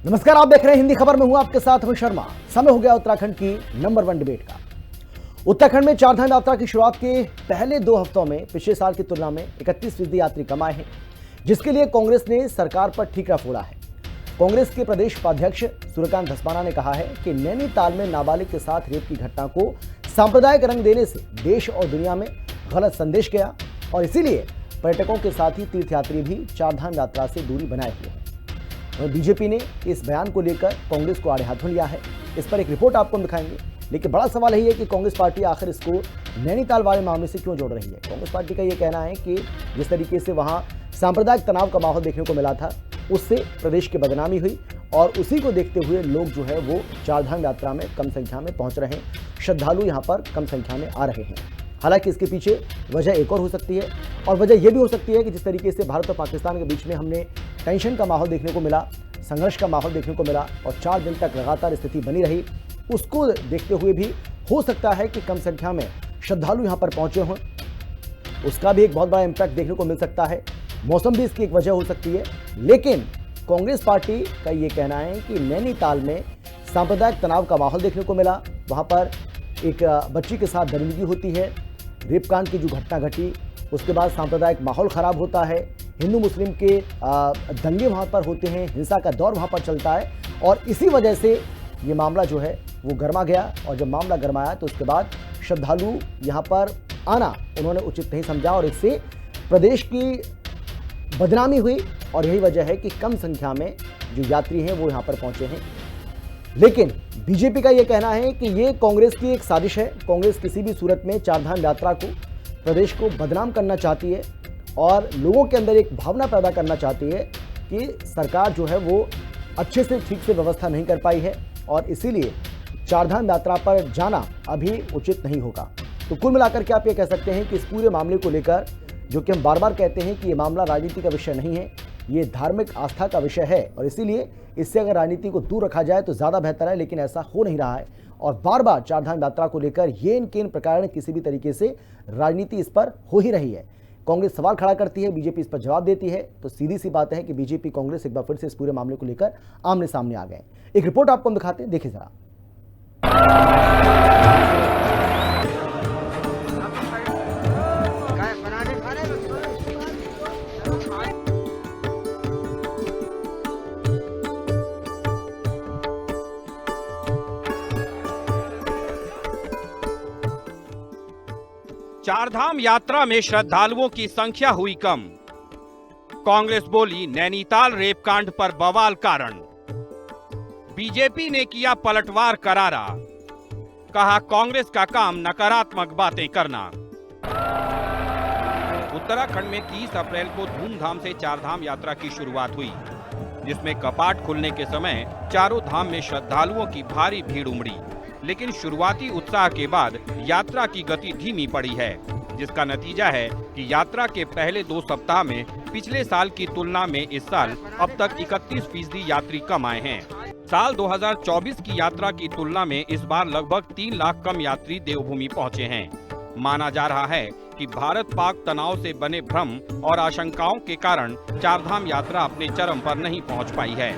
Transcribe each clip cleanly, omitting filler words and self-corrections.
नमस्कार, आप देख रहे हैं हिंदी खबर में हूं आपके साथ अमित शर्मा। समय हो गया उत्तराखंड की नंबर 1 डिबेट का। उत्तराखंड में चारधाम यात्रा की शुरुआत के पहले 2 हफ्तों में पिछले साल की तुलना में 31% यात्री कम आए हैं, जिसके लिए कांग्रेस ने सरकार पर ठीकरा फोड़ा है। कांग्रेस के प्रदेश उपाध्यक्ष सूर्यकांत धस्माना ने कहा है कि नैनीताल में नाबालिग के साथ रेप की घटना को सांप्रदायिक रंग देने से देश और दुनिया में गलत संदेश गया और इसीलिए पर्यटकों के साथ ही तीर्थयात्री भी चारधाम यात्रा से दूरी बनाए हुए हैं। बीजेपी ने इस बयान को लेकर कांग्रेस को आड़े हाथों लिया है। इस पर एक रिपोर्ट आपको हम दिखाएंगे, लेकिन बड़ा सवाल यही है कि कांग्रेस पार्टी आखिर इसको नैनीताल वाले मामले से क्यों जोड़ रही है। कांग्रेस पार्टी का यह कहना है कि जिस तरीके से वहां सांप्रदायिक तनाव का माहौल देखने को मिला था, उससे प्रदेश की बदनामी हुई और उसी को देखते हुए लोग जो है वो चारधाम यात्रा में कम संख्या में पहुंच रहे हैं, श्रद्धालु यहाँ पर कम संख्या में आ रहे हैं। हालांकि इसके पीछे वजह एक और हो सकती है और वजह यह भी हो सकती है कि जिस तरीके से भारत और पाकिस्तान के बीच में हमने टेंशन का माहौल देखने को मिला, संघर्ष का माहौल देखने को मिला और 4 दिन तक लगातार स्थिति बनी रही, उसको देखते हुए भी हो सकता है कि कम संख्या में श्रद्धालु यहाँ पर पहुंचे हों। उसका भी एक बहुत बड़ा इम्पैक्ट देखने को मिल सकता है। मौसम भी इसकी एक वजह हो सकती है। लेकिन कांग्रेस पार्टी का ये कहना है कि नैनीताल में सांप्रदायिक तनाव का माहौल देखने को मिला, वहाँ पर एक बच्ची के साथ दरिंदगी होती है, रेप कांड की जो घटना घटी, उसके बाद सांप्रदायिक माहौल ख़राब होता है, हिंदू मुस्लिम के दंगे वहाँ पर होते हैं, हिंसा का दौर वहाँ पर चलता है और इसी वजह से ये मामला जो है वो गर्मा गया और जब मामला गर्माया तो उसके बाद श्रद्धालु यहाँ पर आना उन्होंने उचित नहीं समझा और इससे प्रदेश की बदनामी हुई और यही वजह है कि कम संख्या में जो यात्री हैं वो यहाँ पर पहुँचे हैं। लेकिन बीजेपी का ये कहना है कि ये कांग्रेस की एक साजिश है। कांग्रेस किसी भी सूरत में चारधाम यात्रा को, प्रदेश को बदनाम करना चाहती है और लोगों के अंदर एक भावना पैदा करना चाहती है कि सरकार जो है वो अच्छे से ठीक से व्यवस्था नहीं कर पाई है और इसीलिए चारधाम यात्रा पर जाना अभी उचित नहीं होगा। तो कुल मिलाकर के आप ये कह सकते हैं कि इस पूरे मामले को लेकर, जो कि हम बार बार कहते हैं कि ये मामला राजनीति का विषय नहीं है, ये धार्मिक आस्था का विषय है और इसीलिए इससे अगर राजनीति को दूर रखा जाए तो ज़्यादा बेहतर है, लेकिन ऐसा हो नहीं रहा है और बार बार चारधाम यात्रा को लेकर ये इन प्रकार किसी भी तरीके से राजनीति इस पर हो ही रही है। कांग्रेस सवाल खड़ा करती है, बीजेपी इस पर जवाब देती है, तो सीधी सी बात है कि बीजेपी कांग्रेस एक बार फिर से इस पूरे मामले को लेकर आमने सामने आ गए। एक रिपोर्ट आपको हम दिखाते हैं, देखिए जरा। चारधाम यात्रा में श्रद्धालुओं की संख्या हुई कम। कांग्रेस बोली नैनीताल रेप कांड पर बवाल कारण। बीजेपी ने किया पलटवार करारा, कहा कांग्रेस का काम नकारात्मक बातें करना। उत्तराखंड में 30 अप्रैल को धूमधाम से चारधाम यात्रा की शुरुआत हुई, जिसमें कपाट खुलने के समय चारों धाम में श्रद्धालुओं की भारी भीड़ उमड़ी। लेकिन शुरुआती उत्साह के बाद यात्रा की गति धीमी पड़ी है, जिसका नतीजा है कि यात्रा के पहले 2 सप्ताह में पिछले साल की तुलना में इस साल अब तक 31% यात्री कम आए हैं। साल 2024 की यात्रा की तुलना में इस बार लगभग 3 लाख कम यात्री देवभूमि पहुंचे हैं। माना जा रहा है कि भारत पाक तनाव से बने भ्रम और आशंकाओं के कारण चारधाम यात्रा अपने चरम पर नहीं पहुंच पाई है।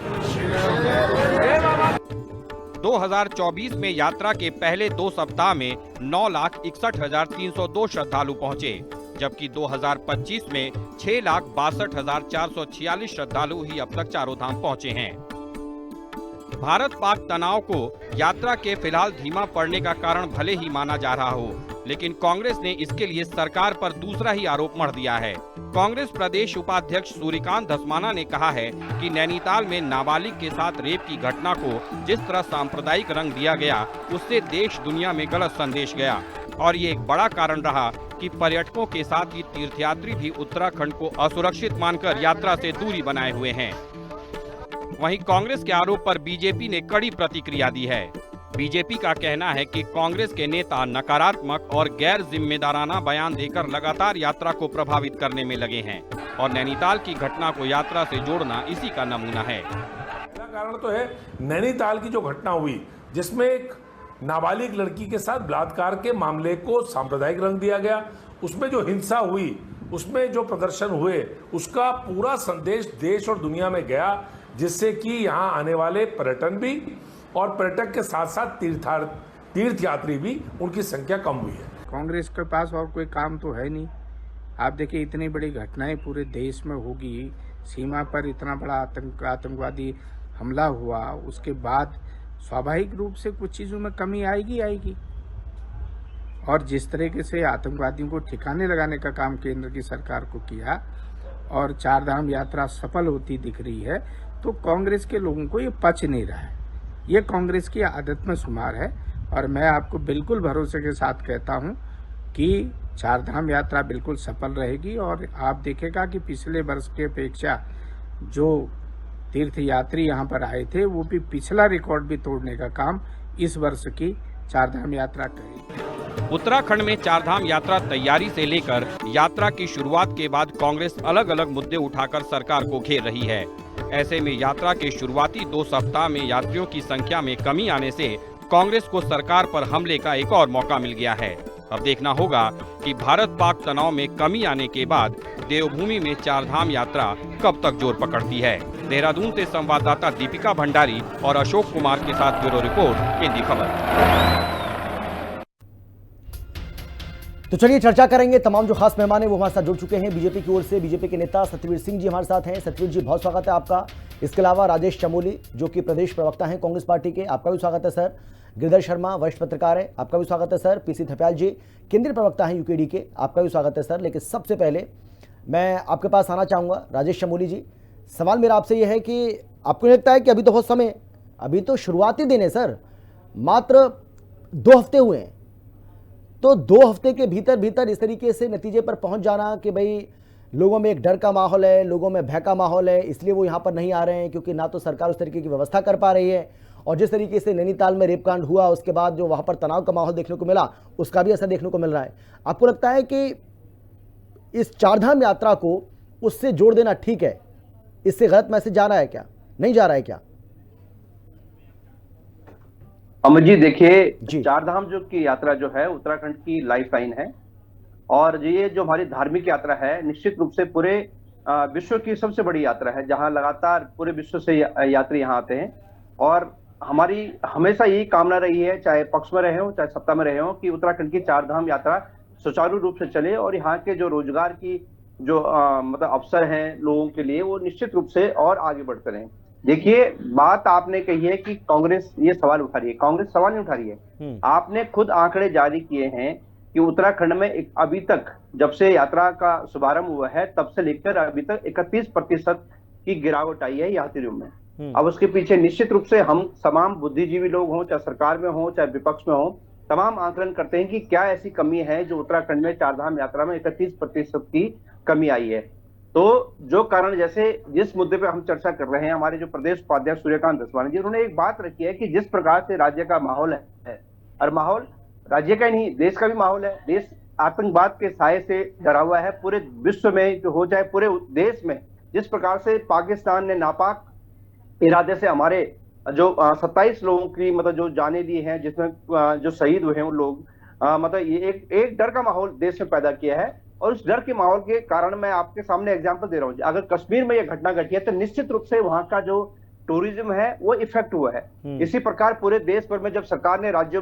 2024 में यात्रा के पहले 2 सप्ताह में 9,61,302 श्रद्धालु पहुंचे, जबकि 2025 में 6,62,446 श्रद्धालु ही अब तक चारों धाम पहुंचे हैं। भारत पाक तनाव को यात्रा के फिलहाल धीमा पड़ने का कारण भले ही माना जा रहा हो, लेकिन कांग्रेस ने इसके लिए सरकार पर दूसरा ही आरोप मढ़ दिया है। कांग्रेस प्रदेश उपाध्यक्ष सूर्यकांत धस्माना ने कहा है कि नैनीताल में नाबालिग के साथ रेप की घटना को जिस तरह सांप्रदायिक रंग दिया गया, उससे देश दुनिया में गलत संदेश गया और ये एक बड़ा कारण रहा कि पर्यटकों के साथ ही तीर्थयात्री भी उत्तराखंड को असुरक्षित मानकर यात्रा से दूरी बनाए हुए हैं। वहीं कांग्रेस के आरोप पर बीजेपी ने कड़ी प्रतिक्रिया दी है। बीजेपी का कहना है कि कांग्रेस के नेता नकारात्मक और गैर जिम्मेदाराना बयान देकर लगातार यात्रा को प्रभावित करने में लगे हैं और नैनीताल की घटना को यात्रा से जोड़ना इसी का नमूना है। पहला कारण तो है नैनीताल की जो घटना हुई, जिसमें एक नाबालिग लड़की के साथ बलात्कार के मामले को सांप्रदायिक रंग दिया गया। उसमें जो हिंसा हुई, उसमें जो प्रदर्शन हुए, उसका पूरा संदेश देश और दुनिया में गया जिससे कि यहाँ आने वाले पर्यटन भी और पर्यटक के साथ साथ तीर्थयात्री भी उनकी संख्या कम हुई है। कांग्रेस के पास और कोई काम तो है नहीं। आप देखिए इतनी बड़ी घटनाएं पूरे देश में होगी, सीमा पर इतना बड़ा आतंकवादी हमला हुआ, उसके बाद स्वाभाविक रूप से कुछ चीज़ों में कमी आएगी। और जिस तरीके से आतंकवादियों को ठिकाने लगाने का काम केंद्र की सरकार को किया और चारधाम यात्रा सफल होती दिख रही है, तो कांग्रेस के लोगों को ये पच नहीं रहा है। ये कांग्रेस की आदत में शुमार है और मैं आपको बिल्कुल भरोसे के साथ कहता हूं कि चारधाम यात्रा बिल्कुल सफल रहेगी। और आप देखेगा कि पिछले वर्ष के अपेक्षा जो तीर्थयात्री यहाँ पर आए थे वो भी पिछला रिकॉर्ड भी तोड़ने का काम इस वर्ष की चारधाम यात्रा करेगी। उत्तराखंड में चारधाम यात्रा तैयारी से लेकर यात्रा की शुरुआत के बाद कांग्रेस अलग अलग मुद्दे उठाकर सरकार को घेर रही है। ऐसे में यात्रा के शुरुआती 2 सप्ताह में यात्रियों की संख्या में कमी आने से कांग्रेस को सरकार पर हमले का एक और मौका मिल गया है। अब देखना होगा कि भारत पाक तनाव में कमी आने के बाद देवभूमि में चारधाम यात्रा कब तक जोर पकड़ती है। देहरादून से संवाददाता दीपिका भंडारी और अशोक कुमार के साथ ब्यूरो रिपोर्ट, केंद्रीय खबर। तो चलिए चर्चा करेंगे। तमाम जो खास मेहमान हैं वो हमारे साथ जुड़ चुके हैं। बीजेपी की ओर से बीजेपी के नेता सतवीर सिंह जी हमारे साथ हैं। सतवीर जी, बहुत स्वागत है आपका। इसके अलावा राजेश चमोली जो कि प्रदेश प्रवक्ता हैं कांग्रेस पार्टी के, आपका भी स्वागत है सर। गिरिधर शर्मा वरिष्ठ पत्रकार है, आपका भी स्वागत है सर। पीसी थपयाल जी केंद्रीय प्रवक्ता हैं यूकेडी के, आपका भी स्वागत है सर। लेकिन सबसे पहले मैं आपके पास आना चाहूँगा राजेश चमोली जी। सवाल मेरा आपसे ये है कि आपको लगता है कि अभी तो बहुत समय, अभी तो शुरुआती दिन है सर, मात्र 2 हफ्ते हुए हैं, तो 2 हफ्ते के भीतर इस तरीके से नतीजे पर पहुंच जाना कि भाई लोगों में एक डर का माहौल है, लोगों में भय का माहौल है, इसलिए वो यहाँ पर नहीं आ रहे हैं क्योंकि ना तो सरकार उस तरीके की व्यवस्था कर पा रही है, और जिस तरीके से नैनीताल में रेप कांड हुआ उसके बाद जो वहाँ पर तनाव का माहौल देखने को मिला उसका भी असर देखने को मिल रहा है। आपको लगता है कि इस चारधाम यात्रा को उससे जोड़ देना ठीक है? इससे गलत मैसेज जा रहा है क्या, नहीं जा रहा है क्या? अमर जी देखिए, चारधाम जो की यात्रा जो है उत्तराखंड की लाइफलाइन है, और ये जो हमारी धार्मिक यात्रा है निश्चित रूप से पूरे विश्व की सबसे बड़ी यात्रा है, जहां लगातार पूरे विश्व से यात्री यहाँ आते हैं। और हमारी हमेशा यही कामना रही है, चाहे पक्ष में रहे हो चाहे सत्ता में रहे हो, कि उत्तराखंड की चारधाम यात्रा सुचारू रूप से चले और यहाँ के जो रोजगार की जो मतलब अवसर हैं लोगों के लिए वो निश्चित रूप से और आगे बढ़ते रहें। देखिए, बात आपने कही है कि कांग्रेस ये सवाल उठा रही है, कांग्रेस सवाल नहीं उठा रही है। आपने खुद आंकड़े जारी किए हैं कि उत्तराखंड में अभी तक जब से यात्रा का शुभारंभ हुआ है तब से लेकर अभी तक 31% की गिरावट आई है यात्रियों में। अब उसके पीछे निश्चित रूप से हम तमाम बुद्धिजीवी लोग हों, चाहे सरकार में हो चाहे विपक्ष में हो, तमाम आकलन करते हैं कि क्या ऐसी कमी है जो उत्तराखंड में चारधाम यात्रा में 31% की कमी आई है। तो जो कारण, जैसे जिस मुद्दे पे हम चर्चा कर रहे हैं, हमारे जो प्रदेश उपाध्यक्ष सूर्यकांत धस्माना जी, उन्होंने एक बात रखी है कि जिस प्रकार से राज्य का माहौल है, और माहौल राज्य का ही नहीं देश का भी माहौल है, देश आतंकवाद के साये से डरा हुआ है। पूरे विश्व में जो हो, चाहे पूरे देश में जिस प्रकार से पाकिस्तान ने नापाक इरादे से हमारे जो 27 लोगों की मतलब जो जाने दी हैं, जिसमें जो शहीद हुए हैं उन लोग, मतलब ये एक डर का माहौल देश में पैदा किया है। और उस डर के माहौल के कारण मैं आपके सामने एग्जांपल दे रहा हूँ, अगर कश्मीर में यह घटना घटी है तो निश्चित रूप से वहां का जो टूरिज्म है वो इफेक्ट हुआ है। इसी प्रकार पूरे देश भर में जब सरकार ने राज्यों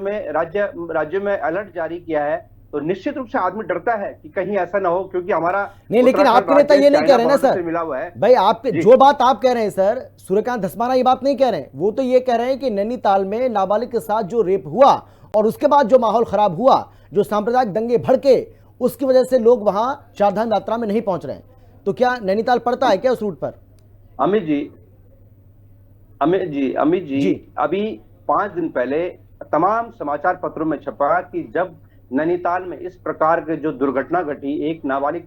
में अलर्ट जारी किया है तो निश्चित रूप से आदमी डरता है कि कहीं ऐसा ना हो, क्योंकि हमारा नहीं, लेकिन आपके नेता ये नहीं कह रहे ना सर, मिला हुआ है भाई आपके जो बात आप कह रहे हैं सर, सूर्यकांत धस्माना ये बात नहीं कह रहे हैं, वो तो ये कह रहे हैं कि नैनीताल में नाबालिग के साथ जो रेप हुआ और उसके बाद जो माहौल खराब हुआ, जो सांप्रदायिक दंगे भड़के, उसकी वजह से लोग वहां चारधाम यात्रा में नहीं पहुंच रहे हैं। तो क्या नैनीताल पड़ता है क्या उस रूट पर? अमित जी अभी 5 दिन पहले तमाम समाचार पत्रों में छपा कि जब नैनीताल में इस प्रकार के जो दुर्घटना घटी, एक नाबालिग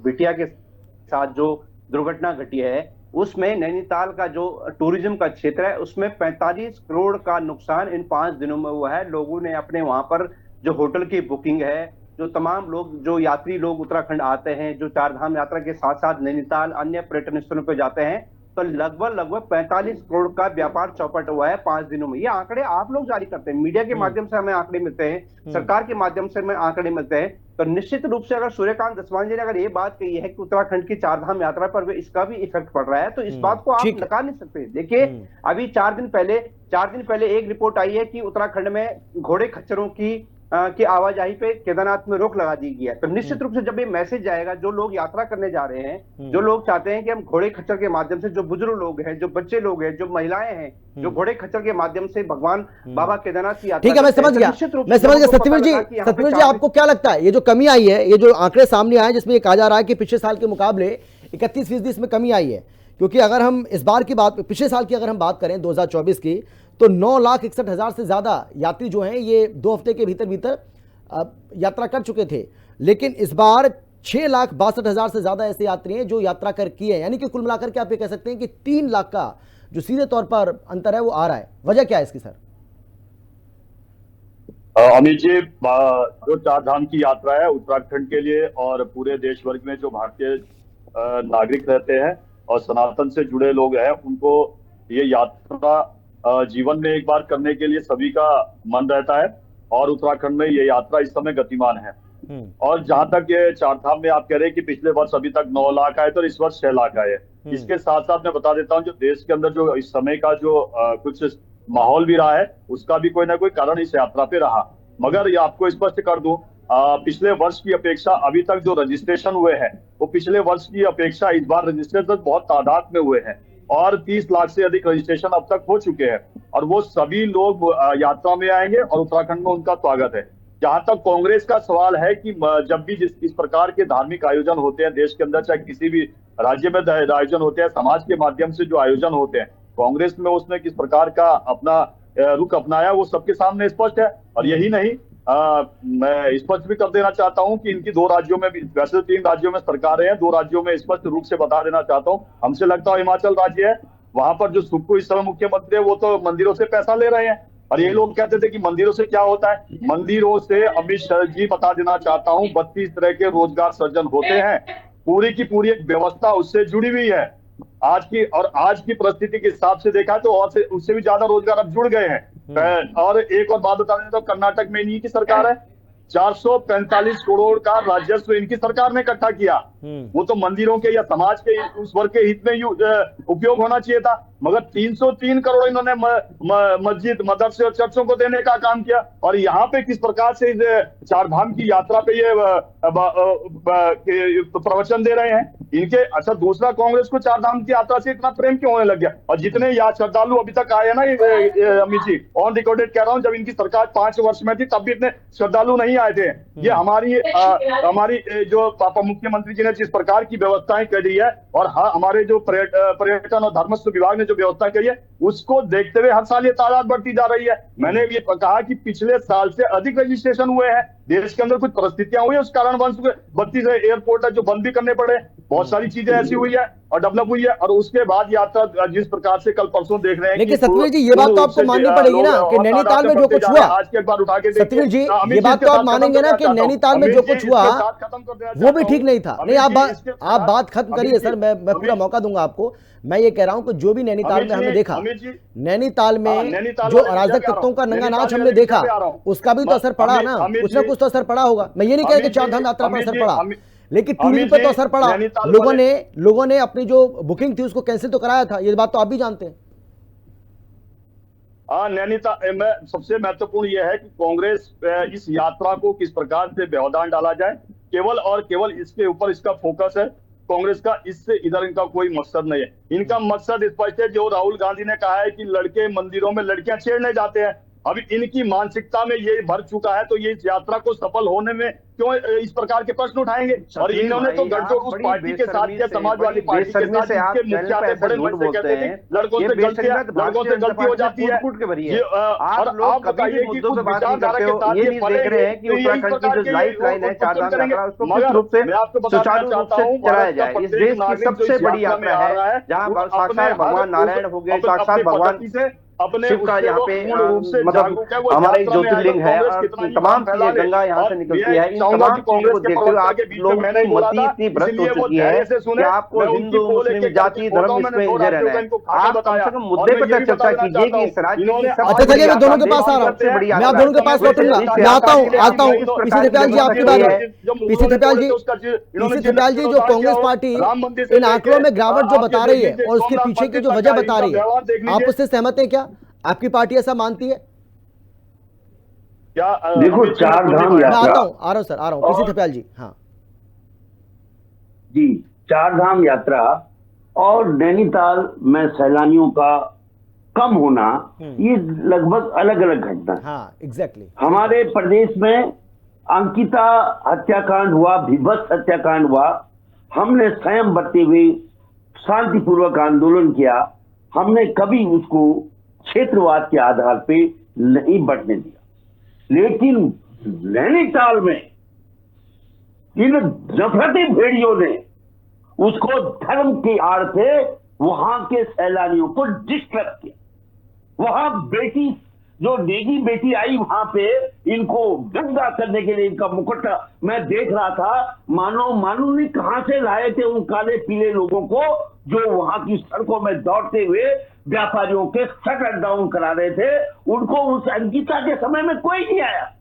बिटिया के साथ जो दुर्घटना घटी है, उसमें नैनीताल का जो टूरिज्म का क्षेत्र है उसमें 45 करोड़ का नुकसान इन 5 दिनों में हुआ है। लोगों ने अपने वहां पर जो होटल की बुकिंग है, जो तमाम लोग जो यात्री लोग उत्तराखंड आते हैं, जो चारधाम यात्रा के साथ साथ नैनीताल अन्य पर्यटन स्थलों पर जाते हैं, तो लगभग 45 करोड़ का व्यापार चौपट हुआ है 5 दिनों में। ये आंकड़े आप लोग जारी करते हैं, मीडिया के माध्यम से हमें आंकड़े मिलते हैं, सरकार के माध्यम से हमें आंकड़े मिलते हैं। तो निश्चित रूप से अगर सूर्यकांत धस्मान जी ने अगर ये बात कही है कि उत्तराखंड की चारधाम यात्रा पर इसका भी इफेक्ट पड़ रहा है, तो इस बात को आप नकार नहीं सकते। देखिए अभी 4 दिन पहले एक रिपोर्ट आई है कि उत्तराखंड में घोड़े खच्चरों की आवाजाही पे केदारनाथ में रोक लगा दी गई है। तो निश्चित रूप से जब ये मैसेज जाएगा, जो लोग यात्रा करने जा रहे हैं, जो लोग चाहते हैं कि हम घोड़े खच्चर के माध्यम से, जो बुजुर्ग लोग हैं, जो बच्चे लोग हैं, जो महिलाएं हैं, जो घोड़े खच्चर के माध्यम से भगवान बाबा केदारनाथ की यात्रा, ठीक है, मैं समझ गया। सत्यवीर जी आपको क्या लगता है ये जो कमी आई है, ये जो आंकड़े सामने आए जिसमें ये कहा जा रहा है कि पिछले साल के मुकाबले 31% इसमें कमी आई है, क्योंकि अगर हम इस बार की बात, पिछले साल की अगर हम बात करें 2024 की, तो 9,61,000 से ज्यादा यात्री जो हैं ये 2 हफ्ते के भीतर यात्रा कर चुके थे, लेकिन इस बार 6,62,000 से ज्यादा ऐसे यात्री हैं जो यात्रा कर किए हैं। यानी कि कुल मिलाकर के आप ये कह सकते हैं कि 3 लाख का जो सीधे तौर पर अंतर है वो आ रहा है। वजह क्या है इसकी सर? अमित जी, जो चारधाम की यात्रा है उत्तराखंड के लिए और पूरे देश भर में जो भारतीय नागरिक रहते हैं और सनातन से जुड़े लोग हैं, उनको ये यात्रा जीवन में एक बार करने के लिए सभी का मन रहता है, और उत्तराखंड में ये यात्रा इस समय गतिमान है। और जहां तक ये चारधाम में आप कह रहे हैं कि पिछले वर्ष अभी तक 9 लाख आए, तो इस वर्ष 6 लाख आए। इसके साथ साथ मैं बता देता हूं, जो देश के अंदर जो इस समय का जो कुछ माहौल भी रहा है, उसका भी कोई ना कोई कारण इस यात्रा पे रहा। मगर ये आपको स्पष्ट कर दूं, पिछले वर्ष की अपेक्षा अभी तक जो रजिस्ट्रेशन हुए हैं, वो पिछले वर्ष की अपेक्षा इस बार रजिस्ट्रेशन बहुत तादाद में हुए हैं, और 30 लाख से अधिक रजिस्ट्रेशन अब तक हो चुके हैं, और वो सभी लोग यात्रा में आएंगे और उत्तराखंड में उनका स्वागत है। जहां तक कांग्रेस का सवाल है कि जब भी इस प्रकार के धार्मिक आयोजन होते हैं देश के अंदर, चाहे किसी भी राज्य में आयोजन होते हैं, समाज के माध्यम से जो आयोजन होते हैं, कांग्रेस में उसने किस प्रकार का अपना रुख अपनाया वो सबके सामने स्पष्ट है। और यही नहीं, मैं स्पष्ट भी कर देना चाहता हूं कि इनकी 2 राज्यों में भी, वैसे 3 राज्यों में सरकारें हैं, 2 राज्यों में स्पष्ट रूप से बता देना चाहता हूं, हमसे लगता है हिमाचल राज्य है, वहां पर जो सुक्खू इस समय मुख्यमंत्री है वो तो मंदिरों से पैसा ले रहे हैं। और ये लोग कहते थे कि मंदिरों से क्या होता है, मंदिरों से अमित शाह जी बता देना चाहता हूं 32 तरह के रोजगार सृजन होते हैं, पूरी की पूरी एक व्यवस्था उससे जुड़ी हुई है। आज की परिस्थिति के हिसाब से देखा तो और से उससे भी ज्यादा रोजगार अब जुड़ गए हैं। और एक और बात बता दें तो कर्नाटक में इन्हीं की सरकार है, 445 करोड़ का राजस्व इनकी सरकार ने इकट्ठा किया। वो तो मंदिरों के या समाज के उस वर्ग के हित में उपयोग होना चाहिए था, मगर 303 करोड़ इन्होंने मस्जिद, मदरसे और चर्चों को देने का काम किया। और यहाँ पे किस प्रकार से चारधाम की यात्रा पे ये प्रवचन दे रहे हैं इनके। अच्छा, दूसरा, कांग्रेस को चारधाम की यात्रा से इतना प्रेम क्यों होने लग गया? और जितने यहाँ श्रद्धालु अभी तक आए ना, अमित जी ऑन रिकॉर्डेड कह रहा हूँ, जब इनकी सरकार 5 वर्ष में थी तब भी इतने श्रद्धालु नहीं आए थे। ये हमारी जो पापा मुख्यमंत्री जी ने जिस प्रकार की व्यवस्थाएं करी है, और हमारे जो पर्यटन और धर्मस्व विभाग ने जो व्यवस्था करी है, उसको देखते हुए हर साल ये तादाद बढ़ती जा रही है। मैंने ये कहा कि पिछले साल से अधिक रजिस्ट्रेशन हुए हैं, देश के अंदर कुछ परिस्थितियां हुई है, उस कारण 32 एयरपोर्ट है जो बंद भी करने पड़े, बहुत सारी चीजें ऐसी हुई है और डेवलप हुई है। और उसके बाद यात्रा जिस प्रकार से कल परसों देख रहे हैं, लेकिन सत्यवीर जी ये बात तो आपको माननी पड़ेगी ना कि नैनीताल में जो कुछ हुआ, आज के अखबार उठा के सत्यवीर जी ये बात तो आप मानेंगे ना कि नैनीताल में जो कुछ हुआ वो भी ठीक नहीं था। नहीं, आप बात खत्म करिए सर, मैं पूरा मौका दूंगा आपको। मैं ये कह रहा हूं कि जो भी नैनीताल में हमने देखा, नैनीताल में जो अराजक तत्वों का नंगा नाच हमने देखा, उसका भी तो असर पड़ा ना, कुछ ना कुछ तो असर पड़ा होगा। मैं ये नहीं कह कि चारधाम यात्रा पर असर पड़ा, लेकिन टूरिज्म पे तो असर पड़ा। लोगों ने अपनी जो बुकिंग थी उसको कैंसिल तो कराया था, ये बात तो आप भी जानते हैं। नैनीताल में सबसे महत्वपूर्ण यह है कि कांग्रेस इस यात्रा को किस प्रकार से व्यवधान डाला जाए, केवल और केवल इसके ऊपर इसका फोकस है कांग्रेस का। इससे इधर इनका कोई मकसद नहीं है। इनका मकसद स्पष्ट है, जो राहुल गांधी ने कहा है कि लड़के मंदिरों में लड़कियां छेड़ने जाते हैं, अभी इनकी मानसिकता में ये भर चुका है, तो ये इस यात्रा को सफल होने में क्यों इस प्रकार के प्रश्न उठाएंगे? और इन्होंने तो गठजोड़ उस पार्टी के साथ या समाजवादी पार्टी के साथ, जिनके मुखिया थे, बड़े मन से कहते थे लड़कों से गलती हो जाती है। और आप बताइए कि कुछ विचारधारा के साथ ये देख रहे हैं कि उत्तराखंड की जो लाइफ लाइन है चारधाम यात्रा, उसको किस रूप से सुचारू रूप से चलाया जाए। इस देश की सबसे बड़ी यात्रा है जहाँ साक्षात भगवान नारायण हो गए, साक्षात भगवान अपने शिव का उससे यहाँ वो पे पूर्ण रूप से मतलब जागरूक है। वो हमारा एक यात्रा में आएगा, ज्योतिर्लिंग है कांग्रेस और कितना ही तमाम फैला चीजें ले। गंगा यहाँ और से निकलती है। इन चाहूंगा तमाम कि चीजों कांग्रेस को के देखते हुए प्रवक्ता आप के बीच में लोगों मैं नहीं की बोला मति था, इतनी भ्रष्ट हो इसलिए वो चुकी धैर्य है से कि सुने। आपको मैं उनकी हिंदू पोल एक मुस्लिम एक जाति करके धर्म खोलता हूं, मैंने इसमें 2 उलझे राज्यों रहना का है। इनको खाका आप कम बताया। से कम और मुद्दे मैं पर ये भी चर्चा बताना कीजिए चाहता कि हूं, इस राज्य इन्होंने की सबसे अच्छा बड़ी चलिए, मैं दोनों के यात्रा पास आ रहा हूँ, सबसे बड़ी मैं आप यात्रा दोनों के पास लौटूंगा, मैं आता हूँ पीसी थेपियाल जी आपकी बात है। पीसी थेपियाल जी, जो कांग्रेस पार्टी इन आंकड़ों में गिरावट जो बता रही है और उसके पीछे की जो वजह बता रही है, आप उससे सहमत हैं क्या? आपकी पार्टी ऐसा मानती है? क्या देखो, चार धाम मैं यात्रा, आता हूँ, आ रहा हूँ पीसी थेपियाल जी। हाँ जी, चार धाम यात्रा और नैनीताल में सैलानियों का कम होना, ये लगभग अलग अलग घटना है। हाँ एग्जैक्टली। हमारे प्रदेश में अंकिता हत्याकांड हुआ, भीभत्स हत्याकांड हुआ, हमने संयम बरते हुए शांतिपूर्वक आंदोलन किया। हमने कभी उसको क्षेत्रवाद के आधार पे नहीं बढ़ने दिया। लेकिन नैनीताल में इन नफरती भेड़ियों ने उसको धर्म की आड़ पे वहां के सैलानियों को डिस्ट्रैक्ट किया। वहां बेटी, जो नेगी बेटी आई वहां पे, इनको गंदा करने के लिए इनका मुकुट मैं देख रहा था। मानो नहीं कहां से लाए थे उन काले पीले लोगों को, जो वहां की सड़कों में दौड़ते हुए व्यापारियों के शटर डाउन करा रहे थे। उनको उस अंकिता के समय में कोई नहीं आया।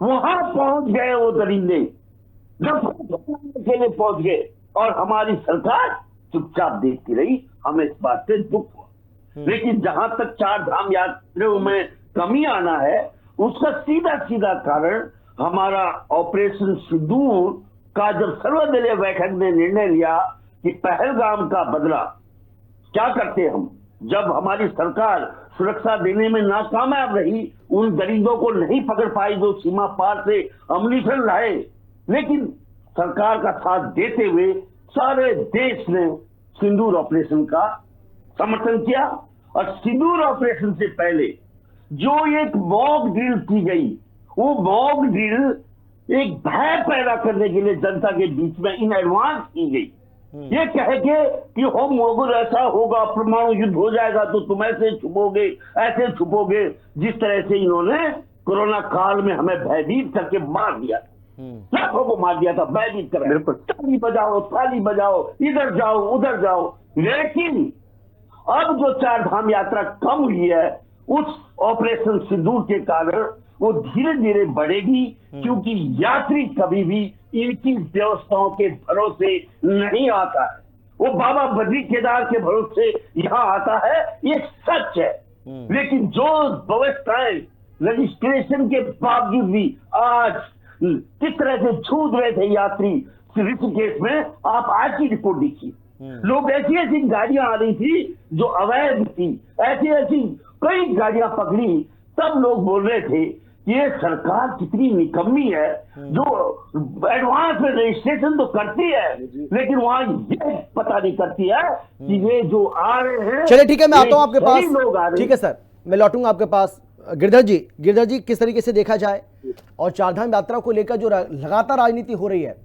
वहां पहुंच गए वो दरिंदे, के लिए पहुंच गए, और हमारी सरकार चुपचाप देखती रही। हमें इस बात से दुख हुआ। लेकिन जहां तक चार धाम यात्रियों में कमी आना है, उसका सीधा सीधा कारण हमारा ऑपरेशन सिंदूर का जब सर्वदलीय बैठक ने निर्णय लिया कि पहलगाम का बदला क्या करते हम, जब हमारी सरकार सुरक्षा देने में नाकामयाब रही, उन दरिंदों को नहीं पकड़ पाई जो सीमा पार से अमृतसर लाए, लेकिन सरकार का साथ देते हुए सारे देश ने सिंदूर ऑपरेशन का समर्थन किया। और सिंदूर ऑपरेशन से पहले जो एक मॉक ड्रिल की गई, वो मॉक ड्रिल एक भय पैदा करने के लिए जनता के बीच में इन एडवांस की गई। ये कह के कि हो मोगल ऐसा होगा, परमाणु युद्ध हो जाएगा तो तुम ऐसे छुपोगे, ऐसे छुपोगे, जिस तरह से इन्होंने कोरोना काल में हमें भयभीत करके मार दिया, लाखों को मार दिया था, भयभीत कर, ताली बजाओ, ताली बजाओ, इधर जाओ उधर जाओ। लेकिन अब जो चार धाम यात्रा कम हुई है, उस ऑपरेशन सिंदूर के कारण वो धीरे धीरे बढ़ेगी, क्योंकि यात्री कभी भी इनकी व्यवस्थाओं के भरोसे नहीं आता है। वो बाबा बद्री केदार के भरोसे यहाँ आता है, ये सच है। लेकिन जो व्यवस्थाएं रजिस्ट्रेशन के बावजूद भी आज किस तरह से छूट रहे थे यात्री ऋषिकेश में, आप आज की रिपोर्ट देखिए। लोग ऐसी ऐसी गाड़ियां आ रही थी जो अवैध थी, ऐसी ऐसी कई गाड़ियां पकड़ी, तब लोग बोल रहे थे ये सरकार कितनी निकम्मी है, जो एडवांस में रजिस्ट्रेशन तो करती है, लेकिन वहां ये पता नहीं करती है कि ये जो आ रहे हैं। चलिए ठीक है, मैं आता हूं आपके पास। लोग आ रहे। ठीक है सर, मैं लौटूंगा आपके पास। गिरधर जी, किस तरीके से देखा जाए और चारधाम यात्रा को लेकर जो लगातार राजनीति हो रही है,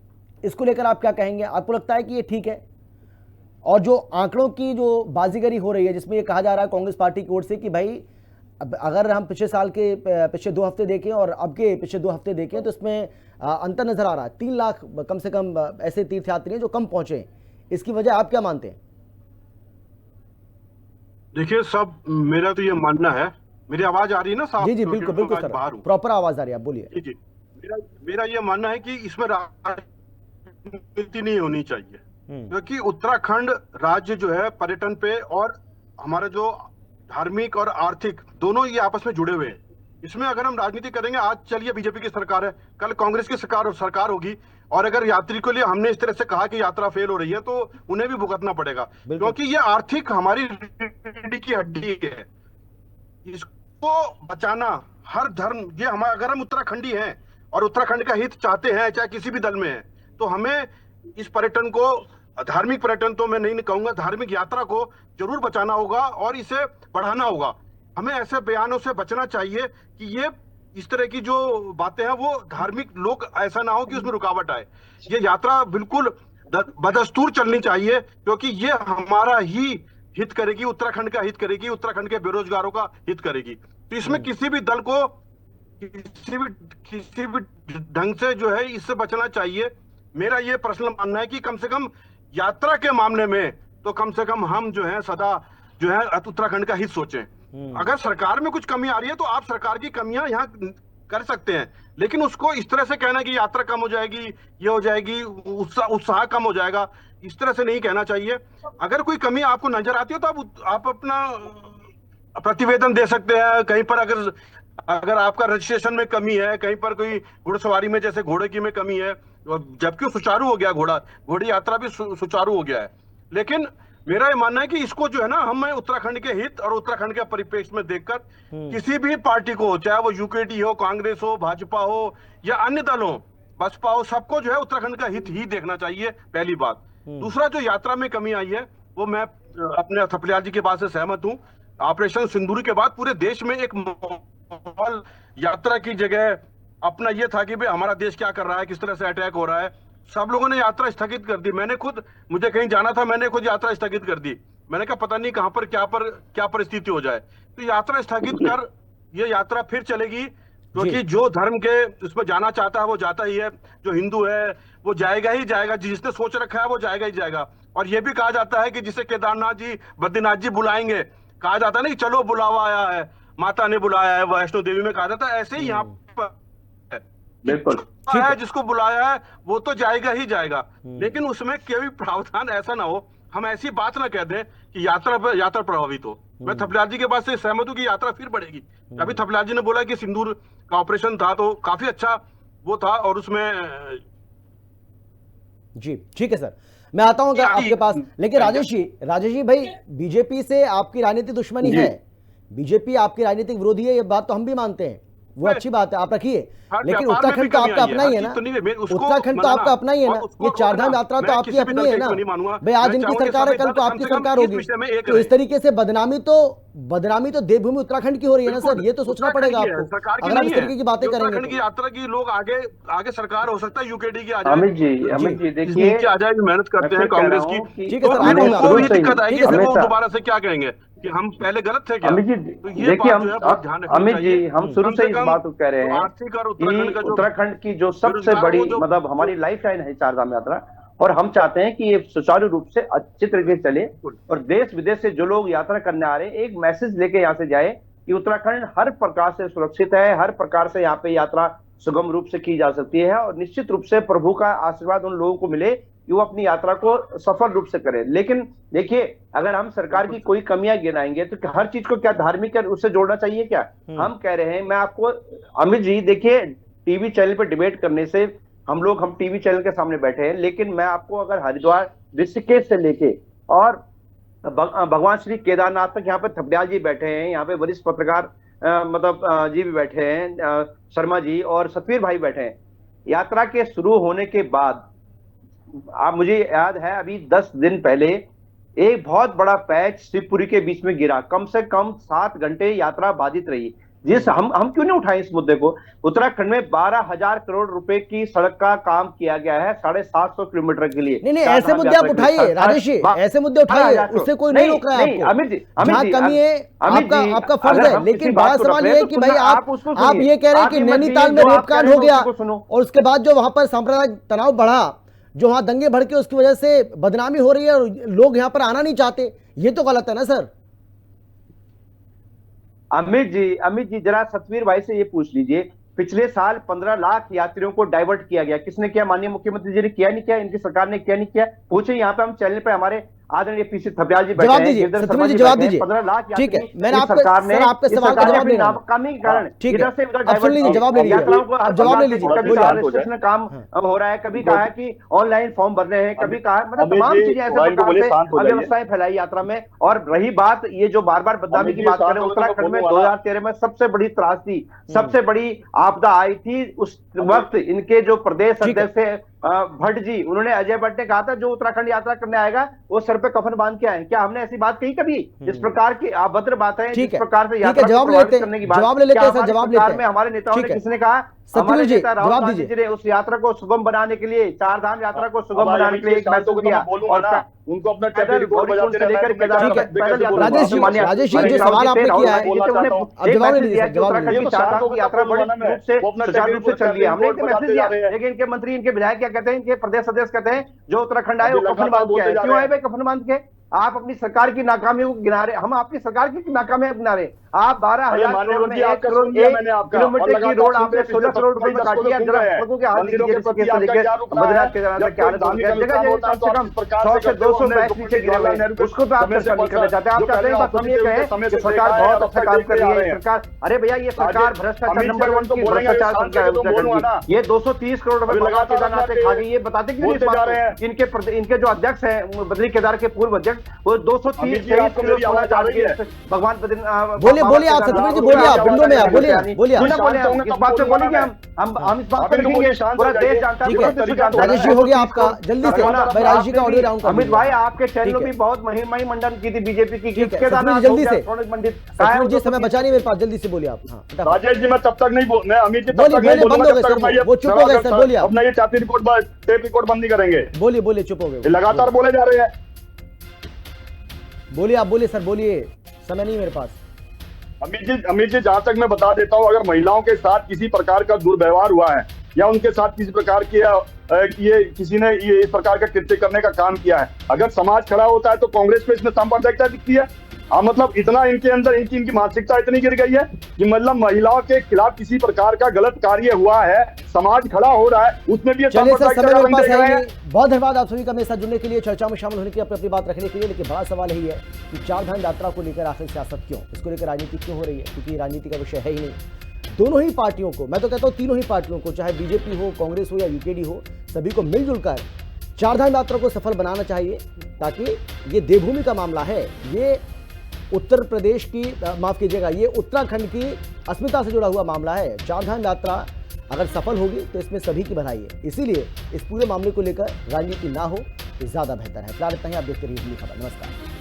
इसको लेकर आप क्या कहेंगे? आपको लगता है कि ये ठीक है? और जो आंकड़ों की जो बाजीगरी हो रही है, जिसमें ये कहा जा रहा है कांग्रेस पार्टी की ओर से कि भाई अब अगर हम पिछले साल के पिछले 2 हफ्ते देखें और अब के पिछले 2 हफ्ते देखें तो इसमें अंतर नजर आ रहा है। 3 लाख कम से कम ऐसे तीर्थयात्री हैं जो कम पहुंचे हैं। इसकी वजह आप क्या मानते हैं? देखिए सब, मेरा तो ये मानना है, मेरी आवाज आ रही है ना साहब? जी बिल्कुल सर, प्रॉपर आवाज आ रही है, आप बोलिए। जी, मेरा ये मानना है कि इसमें राजनीति नहीं होनी चाहिए, क्योंकि उत्तराखंड राज्य जो है पर्यटन पे और हमारा जो धार्मिक और आर्थिक दोनों ये आपस में जुड़े हुए हैं। इसमें अगर हम राजनीति करेंगे, आज चलिए बीजेपी की सरकार है, कल कांग्रेस की सरकार होगी, और अगर यात्री के लिए हमने इस तरह से कहा कि यात्रा फेल हो रही है तो उन्हें भी भुगतना पड़ेगा, क्योंकि ये आर्थिक हमारी रीढ़ की हड्डी है। इसको बचाना हर धर्म, ये हम अगर हम उत्तराखंडी हैं और उत्तराखंड का हित चाहते हैं, चाहे किसी भी दल में है, तो हमें इस पर्यटन को, धार्मिक पर्यटन तो मैं नहीं कहूंगा, धार्मिक यात्रा को जरूर बचाना होगा और इसे बढ़ाना होगा। हमें ऐसे बयानों से बचना चाहिए कि ये इस तरह की जो बातें हैं वो धार्मिक लोग ऐसा ना हो कि उसमें रुकावट आए। ये यात्रा बिल्कुल बदस्तूर चलनी चाहिए, क्योंकि ये हमारा ही हित करेगी, उत्तराखंड का हित करेगी, उत्तराखंड के बेरोजगारों का हित करेगी। तो इसमें किसी भी दल को किसी भी ढंग से जो है इससे बचना चाहिए। मेरा ये पर्सनल मानना है कि कम से कम यात्रा के मामले में तो कम से कम हम जो है सदा जो है उत्तराखंड का हित सोचें। अगर सरकार में कुछ कमी आ रही है तो आप सरकार की कमियां यहाँ कर सकते हैं, लेकिन उसको इस तरह से कहना कि यात्रा कम हो जाएगी, ये हो जाएगी, उत्साह कम हो जाएगा, इस तरह से नहीं कहना चाहिए। अगर कोई कमी आपको नजर आती है तो आप अपना प्रतिवेदन दे सकते हैं। कहीं पर अगर आपका रजिस्ट्रेशन में कमी है, कहीं पर कोई घुड़सवारी में जैसे घोड़े की में कमी है, जबकि सुचारू हो गया घोड़ी यात्रा भी सुचारू हो गया है, लेकिन मेरा ये मानना है कि इसको जो है ना हमें उत्तराखंड के हित और उत्तराखंड के परिप्रेक्ष्य में देखकर किसी भी पार्टी को, चाहे वो यूकेडी हो, कांग्रेस हो, भाजपा हो या अन्य दल हो, बसपा हो, सबको जो है उत्तराखंड का हित ही देखना चाहिए, पहली बात। दूसरा, जो यात्रा में कमी आई है वो मैं अपने थपलियाल जी के बात से सहमत हूँ। ऑपरेशन सिंदूर के बाद पूरे देश में एक माहौल यात्रा की जगह अपना ये था कि भाई हमारा देश क्या कर रहा है, किस तरह से अटैक हो रहा है। सब लोगों ने यात्रा स्थगित कर दी। मुझे कहीं जाना था, मैंने खुद यात्रा स्थगित कर दी। मैंने कहा पता नहीं कहां पर क्या परिस्थिति हो जाए, तो यात्रा स्थगित कर ये यात्रा फिर चलेगी, क्योंकि जो धर्म के उसमें जाना चाहता है वो जाता ही है, जो हिंदू है वो जाएगा ही जाएगा, जिसने सोच रखा है वो जाएगा ही जाएगा। और ये भी कहा जाता है कि जिसे केदारनाथ जी, बद्रीनाथ जी बुलाएंगे, कहा जाता है ना कि चलो बुलावा आया है, माता ने बुलाया है, वैष्णो देवी में कहा जाता है, ऐसे ही यहाँ पर बिल्कुल है, जिसको बुलाया है वो तो जाएगा ही जाएगा। लेकिन उसमें कोई प्रावधान ऐसा ना हो, हम ऐसी बात ना कह दें कि यात्रा प्रभावित हो। मैं थपलियाल जी के बात से सहमत हूँ कि यात्रा फिर बढ़ेगी। अभी थपलियाल जी ने बोला कि सिंदूर का ऑपरेशन था तो काफी अच्छा वो था, और उसमें जी ठीक है सर, मैं आता हूं आपके पास। लेकिन राजेश जी भाई, बीजेपी से आपकी राजनीतिक दुश्मनी है, बीजेपी आपकी राजनीतिक विरोधी है, ये बात तो हम भी मानते हैं, वो अच्छी बात है, आप रखिए, लेकिन उत्तराखंड तो आपका अपना ही है ना, उत्तराखंड तो आपका अपना ही है ना, ये चारधाम यात्रा तो आपकी अपनी है ना भाई। आज इनकी सरकार है, कल तो आपकी सरकार होगी, तो इस तरीके से बदनामी तो देवभूमि उत्तराखंड की हो रही है ना सर, ये तो सोचना पड़ेगा आपको अगर आप इस तरीके की बातें करेंगे। की यात्रा की लोग आगे सरकार हो सकता है, यूकेडी की आ जाए, अमित जी देखिए आ जाए, मेहनत करते हैं कांग्रेस की, ठीक है सर, दिक्कत आएगी, वो दोबारा से क्या कहेंगे कि हम पहले गलत थे क्या? अमित जी देखिए, अमित जी हम शुरू से इस बात को कह रहे हैं कि उत्तराखंड की जो सबसे बड़ी मतलब हमारी लाइफ लाइन है चारधाम यात्रा, और हम चाहते हैं कि ये सुचारू रूप से अच्छे तरीके से चले, और देश विदेश से जो लोग यात्रा करने आ रहे हैं एक मैसेज लेके यहाँ से जाए कि उत्तराखंड हर प्रकार से सुरक्षित है, हर प्रकार से यहाँ पे यात्रा सुगम रूप से की जा सकती है, और निश्चित रूप से प्रभु का आशीर्वाद उन लोगों को मिले कि वो अपनी यात्रा को सफल रूप से करें। लेकिन देखिए, अगर हम सरकार की कोई कमियां गिनाएंगे तो हर चीज को क्या धार्मिक है उससे जोड़ना चाहिए क्या? हम कह रहे हैं, मैं आपको अमित जी देखिए, टीवी चैनल पर डिबेट करने से हम टीवी चैनल के सामने बैठे हैं, लेकिन मैं आपको अगर हरिद्वार ऋषिकेश से लेके और भगवान श्री केदारनाथ तक यहाँ पे थपलियाल जी बैठे हैं, यहाँ पे वरिष्ठ पत्रकार जी भी बैठे हैं, शर्मा जी और सतवीर भाई बैठे हैं। यात्रा के शुरू होने के बाद आप, मुझे याद है अभी 10 दिन पहले एक बहुत बड़ा पैच शिवपुरी के बीच में गिरा, कम से कम 7 घंटे यात्रा बाधित रही। जिस हम क्यों नहीं उठाए इस मुद्दे को? उत्तराखंड में 12,000 करोड़ रुपए की सड़क का काम किया गया है 750 किलोमीटर के लिए। नहीं ऐसे मुद्दे आप उठाइए राजेश जी, ऐसे मुद्दे उठाइए, उससे कोई नहीं रोक रहा है आपको। अमित जी जहां कमी है आपका फर्ज है, लेकिन बड़ा सवाल ये है कि भाई आप ये कह रहे हैं कि नैनीताल में रेप कांड हो गया और उसके बाद जो वहां पर सांप्रदायिक तनाव बढ़ा, जो वहां दंगे भड़के, उसकी वजह से बदनामी हो रही है और लोग यहां पर आना नहीं चाहते, ये तो गलत है ना सर? अमित जी जरा सतवीर भाई से ये पूछ लीजिए, पिछले साल 15 लाख यात्रियों को डाइवर्ट किया गया, किसने किया? माननीय मुख्यमंत्री जी ने किया नहीं किया? इनकी सरकार ने किया नहीं किया? पूछे यहाँ पे, हम चैनल पे हमारे आदरणीय पीसी थपलियाल जी बैठे हैं, जवाब दीजिए। 15 लाख ठीक है, मैंने आपके सवाल का जवाब देना नाकामी के कारण इधर से उधर जवाब ले लीजिए, जवाब ले लीजिए। कभी रजिस्ट्रेशन काम हो रहा है, कभी कहा है कि ऑनलाइन फॉर्म भर रहे हैं, कभी कहा मतलब तमाम चीजें ऐसे प्रकार से अव्यवस्थाएं फैलाई यात्रा में। और रही बात ये जो बार बार बदनामी की बात करें, उत्तराखंड में 2013 में सबसे बड़ी त्रासदी, सबसे बड़ी आपदा आई थी। उस वक्त इनके जो प्रदेश अध्यक्ष भट्ट जी, उन्होंने, अजय भट्ट ने कहा था जो उत्तराखंड यात्रा करने आएगा वो सर पे कफन बांध के आए। क्या हमने ऐसी बात कही कभी? जिस प्रकार की अभद्र बात है, जिस प्रकार से यात्रा करने की बात, जवाब ले लेते हैं, जवाब लेते हैं। में हमारे नेताओं ने किसने कहा? हमारे नेता राहुल गांधी जी ने उस यात्रा को सुगम बनाने के लिए, चारधाम यात्रा को सुगम बनाने के लिए एक मैसेज दिया, और उनको अपना टैप रिकॉर्ड बजाते रहना है। राजेश जी, जो सवाल आपने किया है, लेकिन इनके मंत्री, इनके विधायक क्या कहते हैं, इनके प्रदेश अध्यक्ष कहते हैं जो उत्तराखंड आए वो कफन बांध के आए। क्यों आए भाई कफन बांध के? आप अपनी सरकार की नाकामियों को गिना रहे, हम आपकी सरकार की नाकामियां गिना रहे। आप 12,000 करोड़ में 1 किलोमीटर की रोड आपने 16 करोड़ रुपए में काट दिया। सड़कों के हाल बद्रीनाथ के कम से कम 100 से 200 बैच नीचे गिरे हुए हैं, उसको तो आप चर्चा नहीं करना चाहते। आप चाहते हैं बस हम ये कहें कि सरकार बहुत अच्छा काम कर रही है सरकार। अरे भैया ये सरकार भ्रष्टाचार नंबर 1 की भ्रष्टाचार, ये 230 करोड़ रुपए लगा केदारनाथ से खा गई। ये बताते क्यों नहीं? इनके जो अध्यक्ष हैं बद्री केदार के पूर्व अध्यक्ष, वो 230 भगवान बोलिए आप सतवीर जी, बोलिए आप विंडो में आप बोलिए इस बात पे बोलेंगे हम इस बात पे लिखेंगे, पूरा देश जानता है। राजेश जी हो गया आपका, जल्दी से मैं राजेश जी का ऑडियो डाउन कर। अमित भाई आपके चैनलों में बहुत महिमा मंडन की थी बीजेपी की, जल्दी से सतवीर जी, समय बचा नहीं मेरे पास, जल्दी से बोलिए आप। राजेश जी मैं तब तक नहीं बोल, अमित जी बंद हो गए सर, वो चुप हो गए सर, बोलिए अपना ये टैप रिकॉर्ड बंद नहीं करेंगे। बोलिए चुप हो गए, लगातार बोले जा रहे हैं। बोलिए आप, बोलिए सर, बोलिए, समय नहीं मेरे पास। अमित जी जहां तक मैं बता देता हूं, अगर महिलाओं के साथ किसी प्रकार का दुर्व्यवहार हुआ है या उनके साथ किसी प्रकार की ये किसी ने ये इस प्रकार का कृत्य करने का काम किया है, अगर समाज खड़ा होता है तो कांग्रेस पे इसमें सांप्रदायिकता दिखती है। हाँ, मतलब इतना इनके अंदर इनकी मानसिकता इतनी गिर गई है कि मतलब महिलाओं के खिलाफ किसी प्रकार का गलत कार्य हुआ है, समाज खड़ा हो रहा है, उसमें भी बहुत धन्यवाद आप सभी का मेरे साथ जुड़ने के लिए, चर्चा में शामिल होने के लिए, अपनी बात रखने के लिए। लेकिन बड़ा सवाल यही है कि चारधाम यात्रा को लेकर आखिर सियासत क्यों, इसको लेकर राजनीति क्यों हो रही है? क्योंकि राजनीति का विषय है ही नहीं। दोनों ही पार्टियों को, मैं तो कहता हूं तीनों ही पार्टियों को, चाहे बीजेपी हो, कांग्रेस हो या यूकेडी हो, सभी को मिलजुल कर चारधाम यात्रा को सफल बनाना चाहिए, ताकि ये देवभूमि का मामला है, ये उत्तर प्रदेश की, माफ कीजिएगा, ये उत्तराखंड की अस्मिता से जुड़ा हुआ मामला है। चारधाम यात्रा अगर सफल होगी तो इसमें सभी की भलाई है, इसीलिए इस पूरे मामले को लेकर राजनीति ना हो तो ज्यादा बेहतर है। फिलहाल इतना ही, आप देखते रहिए दिल्ली खबर। नमस्कार।